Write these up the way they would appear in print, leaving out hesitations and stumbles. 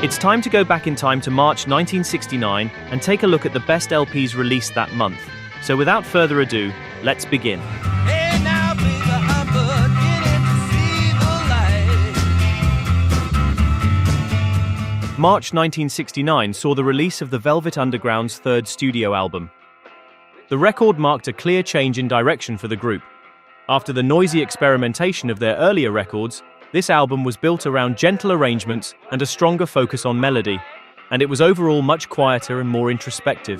It's time to go back in time to March 1969 and take a look at the best LPs released that month. So without further ado, let's begin. Hey now, baby, I'm beginning to see the light. March 1969 saw the release of the Velvet Underground's third studio album. The record marked a clear change in direction for the group. After the noisy experimentation of their earlier records, this album was built around gentle arrangements and a stronger focus on melody, and it was overall much quieter and more introspective.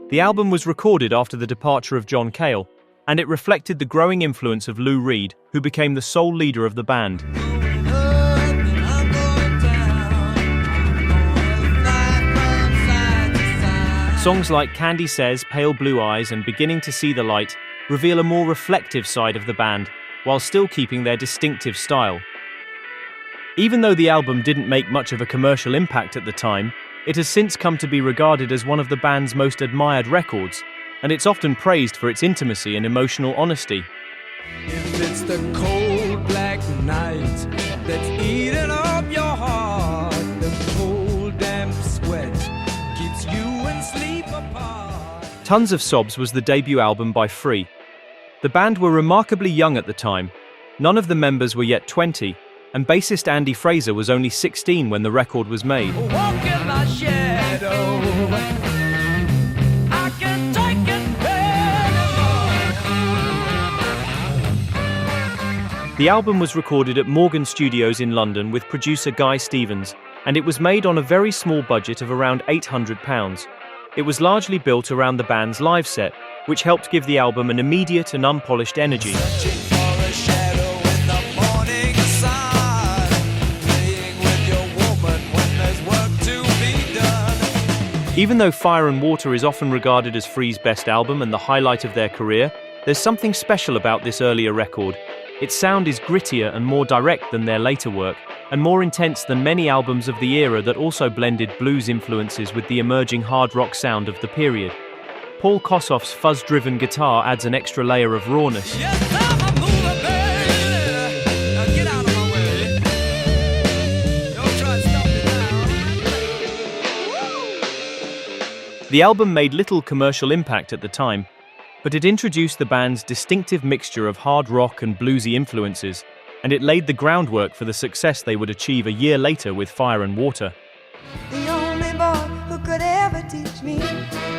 The album was recorded after the departure of John Cale, and it reflected the growing influence of Lou Reed, who became the sole leader of the band. Songs like Candy Says, Pale Blue Eyes and Beginning to See the Light reveal a more reflective side of the band, while still keeping their distinctive style. Even though the album didn't make much of a commercial impact at the time, it has since come to be regarded as one of the band's most admired records, and it's often praised for its intimacy and emotional honesty. If it's the cold black night that's eating up your heart, the cold damp sweat keeps you in sleep apart. Tons of Sobs was the debut album by Free. The band were remarkably young at the time. None of the members were yet 20, and bassist Andy Fraser was only 16 when the record was made. Walk in my shadow, I can take it anymore. The album was recorded at Morgan Studios in London with producer Guy Stevens, and it was made on a very small budget of around £800. It was largely built around the band's live set, which helped give the album an immediate and unpolished energy. Searching for a shadow in the morning sun, playing with your woman when there's work to be done. Even though Fire and Water is often regarded as Free's best album and the highlight of their career, there's something special about this earlier record. Its sound is grittier and more direct than their later work, and more intense than many albums of the era that also blended blues influences with the emerging hard rock sound of the period. Paul Kossoff's fuzz-driven guitar adds an extra layer of rawness. Yes, I'm a mover, baby. Now get out of my way. Don't try to stop me now. The album made little commercial impact at the time, but it introduced the band's distinctive mixture of hard rock and bluesy influences, and it laid the groundwork for the success they would achieve a year later with Fire and Water. The only boy who could ever teach me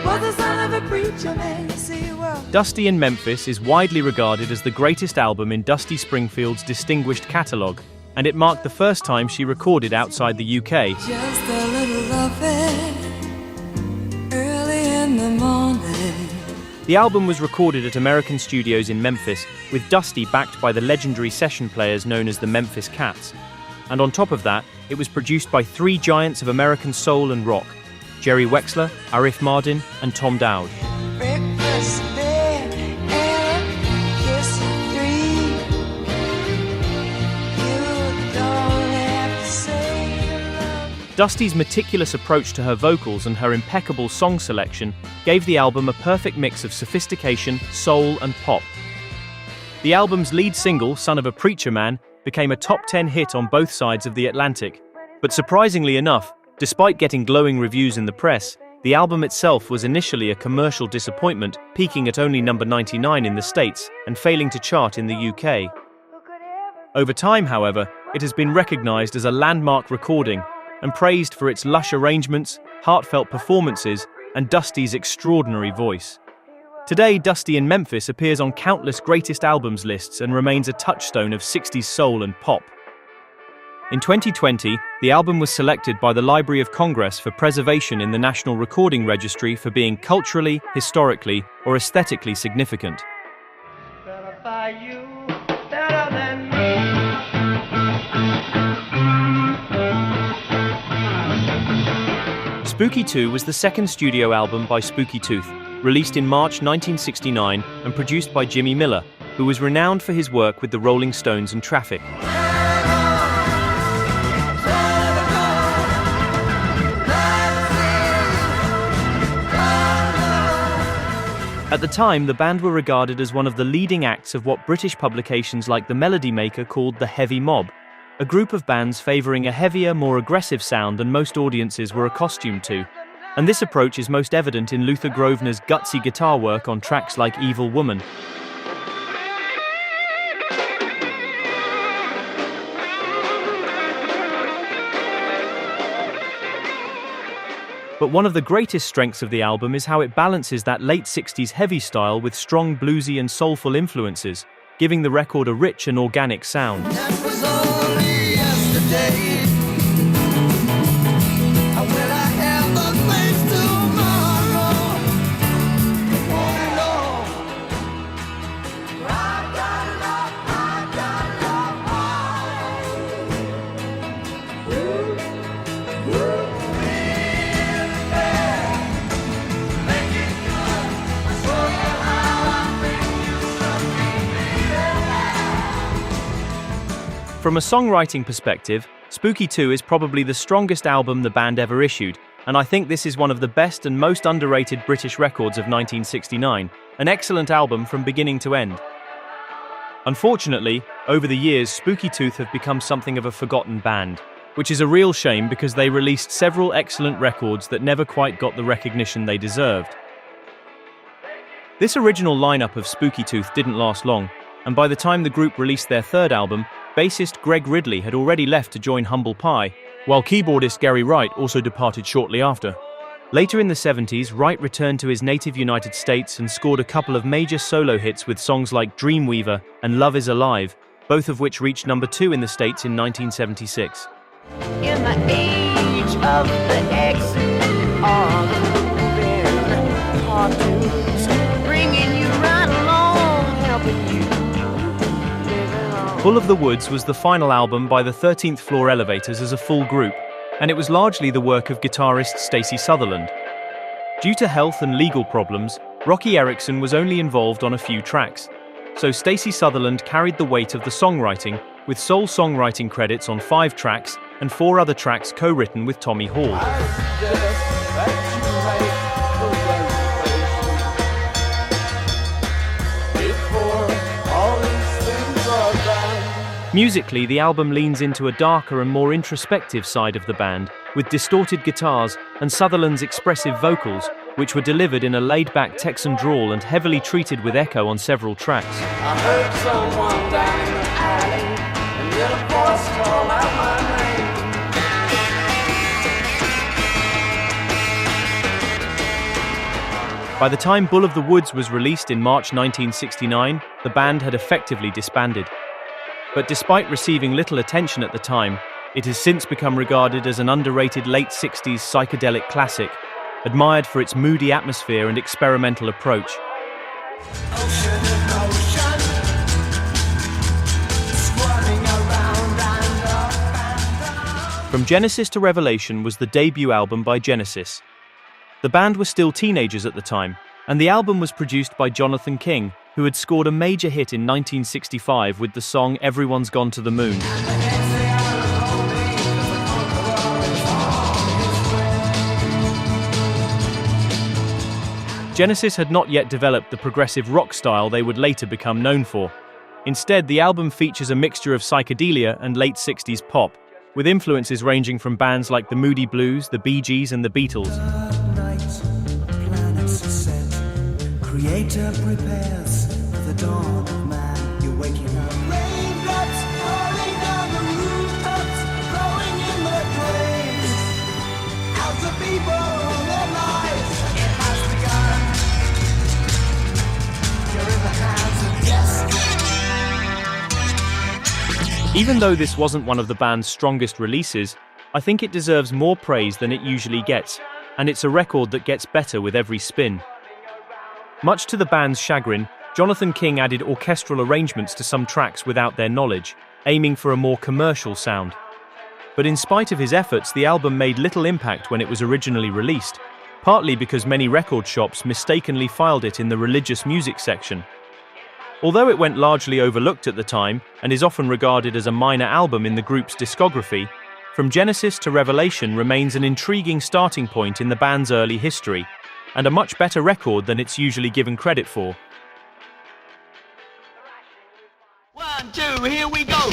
was the son of a preacher man. See, well, Dusty in Memphis is widely regarded as the greatest album in Dusty Springfield's distinguished catalogue, and it marked the first time she recorded outside the UK. just a little loving early in the morning. The album was recorded at American studios in Memphis, with Dusty backed by the legendary session players known as the Memphis Cats. And on top of that, it was produced by three giants of American soul and rock: Jerry Wexler, Arif Mardin, and Tom Dowd. Breakfast, bed, and a kiss of three. You don't have to say you love me. Dusty's meticulous approach to her vocals and her impeccable song selection gave the album a perfect mix of sophistication, soul, and pop. The album's lead single, Son of a Preacher Man, became a top 10 hit on both sides of the Atlantic. But surprisingly enough, despite getting glowing reviews in the press, the album itself was initially a commercial disappointment, peaking at only number 99 in the States and failing to chart in the UK. Over time, however, it has been recognized as a landmark recording and praised for its lush arrangements, heartfelt performances, and Dusty's extraordinary voice. Today, Dusty in Memphis appears on countless greatest albums lists and remains a touchstone of 60s soul and pop. In 2020, the album was selected by the Library of Congress for preservation in the National Recording Registry for being culturally, historically, or aesthetically significant. Better by you, better than me. Spooky 2 was the second studio album by Spooky Tooth, released in March 1969 and produced by Jimmy Miller, who was renowned for his work with the Rolling Stones and Traffic. At the time, the band were regarded as one of the leading acts of what British publications like The Melody Maker called the heavy mob, a group of bands favouring a heavier, more aggressive sound than most audiences were accustomed to. And this approach is most evident in Luther Grosvenor's gutsy guitar work on tracks like Evil Woman. But one of the greatest strengths of the album is how it balances that late 60s heavy style with strong bluesy and soulful influences, giving the record a rich and organic sound. That was only yesterday. Will I ever face tomorrow? Oh no. I got love, From a songwriting perspective, Spooky 2 is probably the strongest album the band ever issued, and I think this is one of the best and most underrated British records of 1969, an excellent album from beginning to end. Unfortunately, over the years, Spooky Tooth have become something of a forgotten band, which is a real shame because they released several excellent records that never quite got the recognition they deserved. This original lineup of Spooky Tooth didn't last long, and by the time the group released their third album, bassist Greg Ridley had already left to join Humble Pie, while keyboardist Gary Wright also departed shortly after. Later in the 70s, Wright returned to his native United States and scored a couple of major solo hits with songs like Dreamweaver and Love Is Alive, both of which reached number 2 in the States in 1976. In the age of the X on the cartoons, bringing you right along, helping you. Bull of the Woods was the final album by the 13th Floor Elevators as a full group, and it was largely the work of guitarist Stacey Sutherland. Due to health and legal problems, Rocky Erickson was only involved on a few tracks, so Stacey Sutherland carried the weight of the songwriting, with sole songwriting credits on 5 tracks and 4 other tracks co-written with Tommy Hall. Musically, the album leans into a darker and more introspective side of the band, with distorted guitars and Sutherland's expressive vocals, which were delivered in a laid-back Texan drawl and heavily treated with echo on several tracks. I heard someone down in the alley, and then a voice called out my name. By the time Bull of the Woods was released in March 1969, the band had effectively disbanded. But despite receiving little attention at the time, it has since become regarded as an underrated late 60s psychedelic classic, admired for its moody atmosphere and experimental approach. From Genesis to Revelation was the debut album by Genesis. The band were still teenagers at the time, and the album was produced by Jonathan King, who had scored a major hit in 1965 with the song Everyone's Gone to the Moon. Genesis had not yet developed the progressive rock style they would later become known for. Instead, the album features a mixture of psychedelia and late 60s pop, with influences ranging from bands like the Moody Blues, the Bee Gees, and the Beatles. Creator prepares for the dawn of man. You're waking up. Raindrops falling down the rooftops, growing in their graves. Out the people on their lives. It has begun. You're in the hands of destiny. Even though this wasn't one of the band's strongest releases, I think it deserves more praise than it usually gets, and it's a record that gets better with every spin. Much to the band's chagrin, Jonathan King added orchestral arrangements to some tracks without their knowledge, aiming for a more commercial sound. But in spite of his efforts, the album made little impact when it was originally released, partly because many record shops mistakenly filed it in the religious music section. Although it went largely overlooked at the time and is often regarded as a minor album in the group's discography, From Genesis to Revelation remains an intriguing starting point in the band's early history, and a much better record than it's usually given credit for. 1, 2, here we go.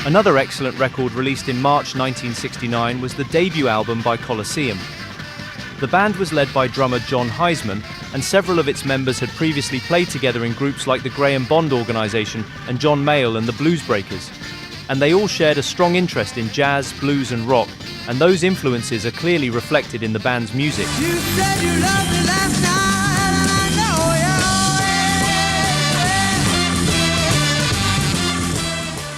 Another excellent record released in March 1969 was the debut album by Colosseum. The band was led by drummer John Heisman, and several of its members had previously played together in groups like the Graham Bond Organization and John Mayall and the Blues Breakers. And they all shared a strong interest in jazz, blues and rock, and those influences are clearly reflected in the band's music. You said you loved me last night, and I know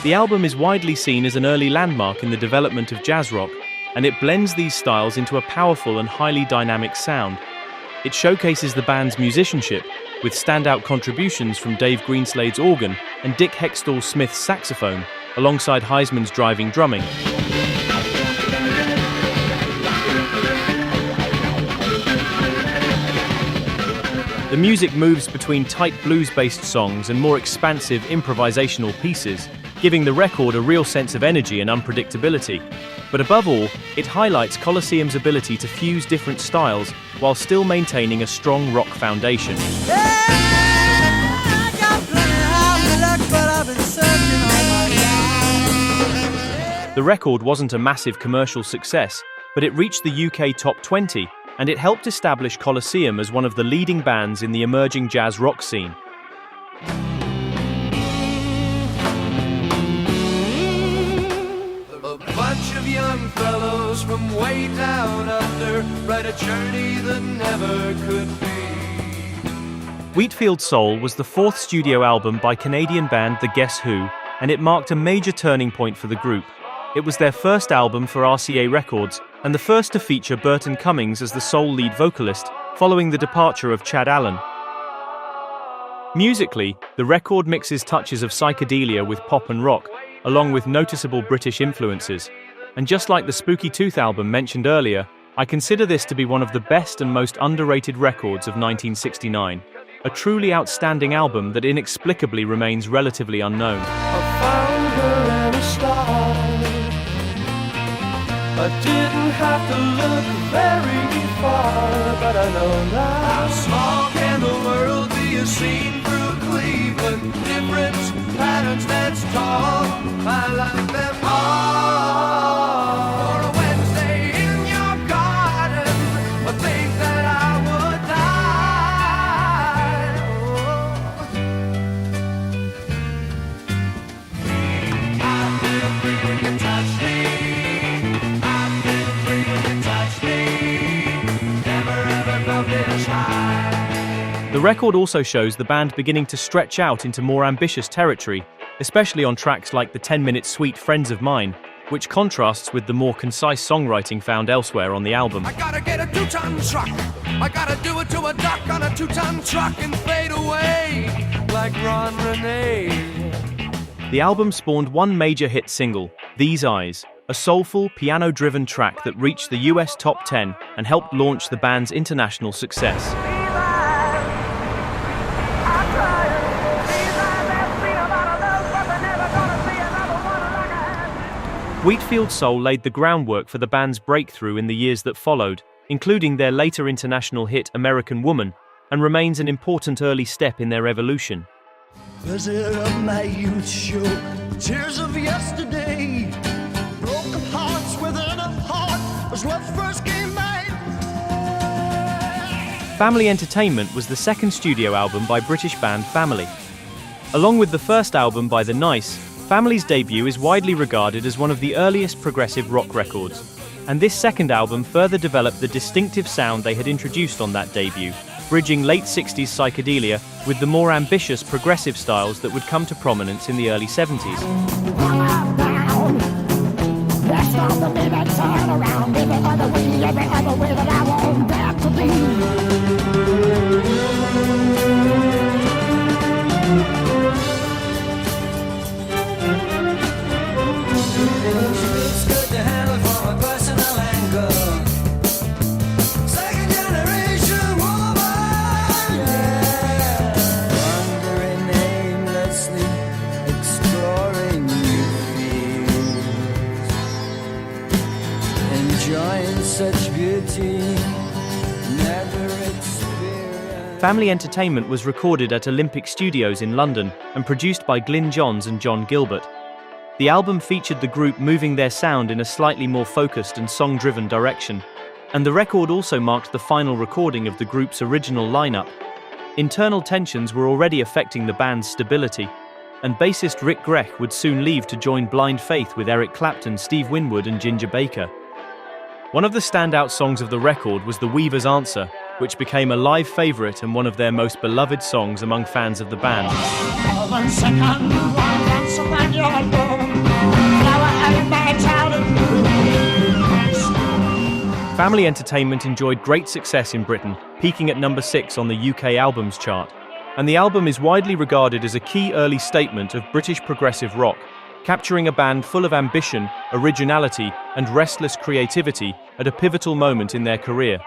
The album is widely seen as an early landmark in the development of jazz rock, and it blends these styles into a powerful and highly dynamic sound. It showcases the band's musicianship, with standout contributions from Dave Greenslade's organ and Dick Hextall-Smith's saxophone, alongside Heisman's driving drumming. The music moves between tight blues-based songs and more expansive improvisational pieces, giving the record a real sense of energy and unpredictability. But above all, it highlights Colosseum's ability to fuse different styles while still maintaining a strong rock foundation. The record wasn't a massive commercial success, but it reached the UK Top 20, and it helped establish Colosseum as one of the leading bands in the emerging jazz rock scene. A bunch of young fellows from way down under ride a journey that never could be. Wheatfield Soul was the fourth studio album by Canadian band The Guess Who, and it marked a major turning point for the group. It was their first album for RCA Records, and the first to feature Burton Cummings as the sole lead vocalist, following the departure of Chad Allen. Musically, the record mixes touches of psychedelia with pop and rock, along with noticeable British influences. And just like the Spooky Tooth album mentioned earlier, I consider this to be one of the best and most underrated records of 1969. A truly outstanding album that inexplicably remains relatively unknown. I found her in a star. I didn't have to look very far, but I know now. How small can the world be, a scene through Cleveland? Different patterns that's tall. I like them all. For a Wednesday in your garden, I think that I would die. Oh. I feel free when you touch me. The record also shows the band beginning to stretch out into more ambitious territory, especially on tracks like the 10-minute suite Friends of Mine, which contrasts with the more concise songwriting found elsewhere on the album. I gotta get a 2-ton truck. I gotta do it to a duck on a 2-ton truck and fade away like Ron Renee. The album spawned one major hit single, These Eyes, a soulful, piano-driven track that reached the US Top 10 and helped launch the band's international success. Wheatfield Soul laid the groundwork for the band's breakthrough in the years that followed, including their later international hit American Woman, and remains an important early step in their evolution. Visit of my youth show, tears of yesterday, broken hearts within a heart was what first came made. Family Entertainment was the second studio album by British band Family. Along with the first album by The Nice, Family's debut is widely regarded as one of the earliest progressive rock records, and this second album further developed the distinctive sound they had introduced on that debut, bridging late 60s psychedelia with the more ambitious progressive styles that would come to prominence in the early 70s. It's good to handle from a personal angle. Second generation woman, yeah. Wandering aimlessly, exploring new fields. such beauty, never experienced. Family Entertainment was recorded at Olympic Studios in London and produced by Glyn Johns and John Gilbert. The album featured the group moving their sound in a slightly more focused and song-driven direction, and the record also marked the final recording of the group's original lineup. Internal tensions were already affecting the band's stability, and bassist Rick Grech would soon leave to join Blind Faith with Eric Clapton, Steve Winwood and Ginger Baker. One of the standout songs of the record was The Weaver's Answer, which became a live favorite and one of their most beloved songs among fans of the band. Family Entertainment enjoyed great success in Britain, peaking at number 6 on the UK albums chart. And the album is widely regarded as a key early statement of British progressive rock, capturing a band full of ambition, originality, and restless creativity at a pivotal moment in their career.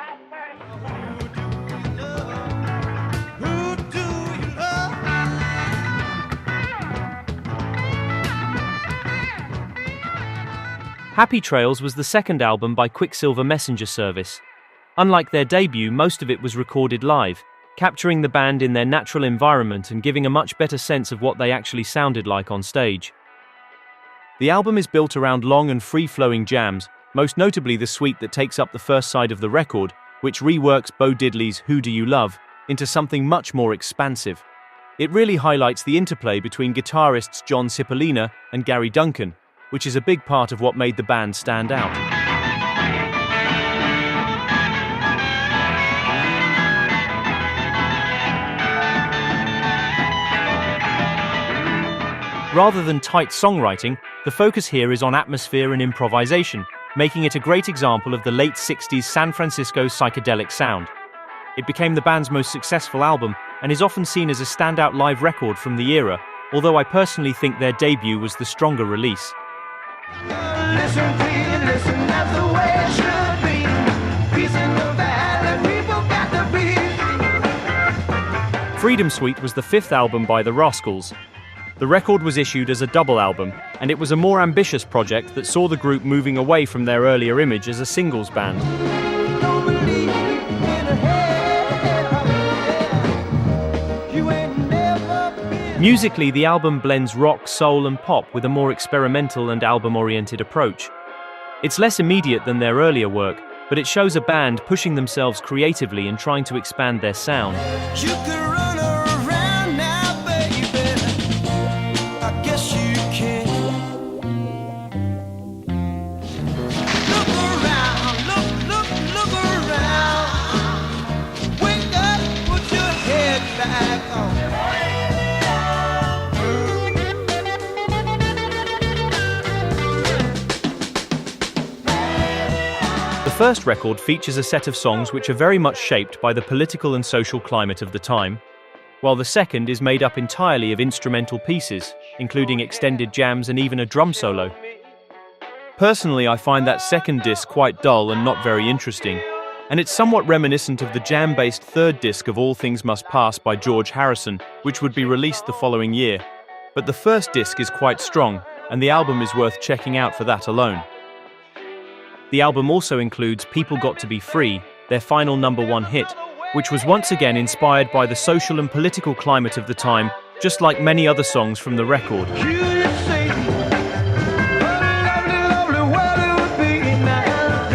Happy Trails was the second album by Quicksilver Messenger Service. Unlike their debut, most of it was recorded live, capturing the band in their natural environment and giving a much better sense of what they actually sounded like on stage. The album is built around long and free-flowing jams, most notably the suite that takes up the first side of the record, which reworks Bo Diddley's Who Do You Love into something much more expansive. It really highlights the interplay between guitarists John Cipollina and Gary Duncan, which is a big part of what made the band stand out. Rather than tight songwriting, the focus here is on atmosphere and improvisation, making it a great example of the late 60s San Francisco psychedelic sound. It became the band's most successful album and is often seen as a standout live record from the era, although I personally think their debut was the stronger release. Listen, please, listen, that's the way it should be. Peace in the valley, people got to be. Freedom Suite was the fifth album by the Rascals. The record was issued as a double album, and it was a more ambitious project that saw the group moving away from their earlier image as a singles band. Don't believe in a hell. You ain't never been. Musically, the album blends rock, soul, and pop with a more experimental and album-oriented approach. It's less immediate than their earlier work, but it shows a band pushing themselves creatively and trying to expand their sound. You can run around now, baby. I guess you can. Look around, look around. Wake up, put your head back on. The first record features a set of songs which are very much shaped by the political and social climate of the time, while the second is made up entirely of instrumental pieces, including extended jams and even a drum solo. Personally, I find that second disc quite dull and not very interesting, and it's somewhat reminiscent of the jam-based third disc of All Things Must Pass by George Harrison, which would be released the following year. But the first disc is quite strong, and the album is worth checking out for that alone. The album also includes People Got to Be Free, their final #1 hit, which was once again inspired by the social and political climate of the time, just like many other songs from the record. You say, what a lovely world it would be now.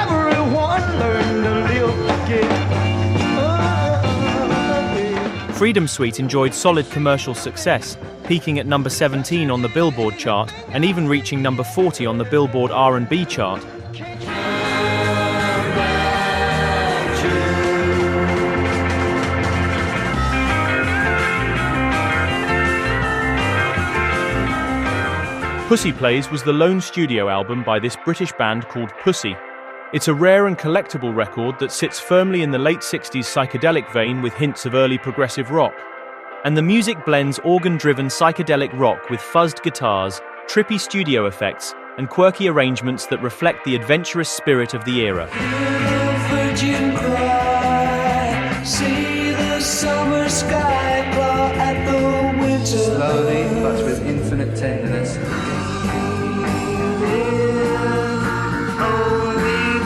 Everyone learn to live again. Freedom Suite enjoyed solid commercial success, peaking at number 17 on the Billboard chart and even reaching number 40 on the Billboard R&B chart. Pussy Plays was the lone studio album by this British band called Pussy. It's a rare and collectible record that sits firmly in the late 60s psychedelic vein with hints of early progressive rock. And the music blends organ-driven psychedelic rock with fuzzed guitars, trippy studio effects, and quirky arrangements that reflect the adventurous spirit of the era. Virgin cry, see the summer sky claw at the winter. Slowly, but with infinite tenderness.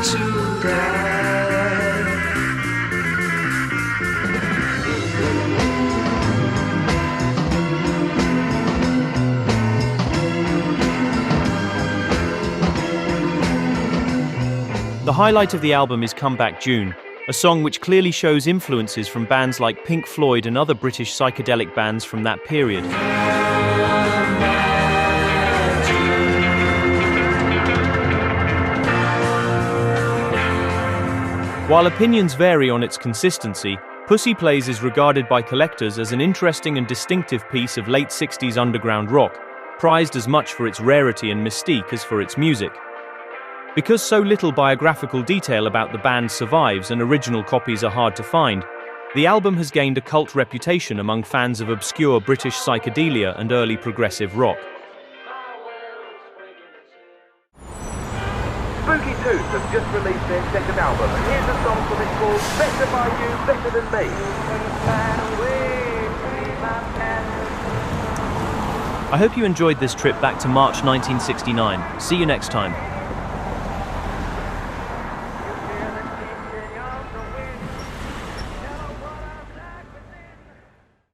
too bright. The highlight of the album is Come Back June, a song which clearly shows influences from bands like Pink Floyd and other British psychedelic bands from that period. While opinions vary on its consistency, Pussy Plays is regarded by collectors as an interesting and distinctive piece of late 60s underground rock, prized as much for its rarity and mystique as for its music. Because so little biographical detail about the band survives and original copies are hard to find, the album has gained a cult reputation among fans of obscure British psychedelia and early progressive rock. Spooky Tooth have just released their second album, and here's a song from it called Better By You, Better Than Me. I hope you enjoyed this trip back to March 1969. See you next time.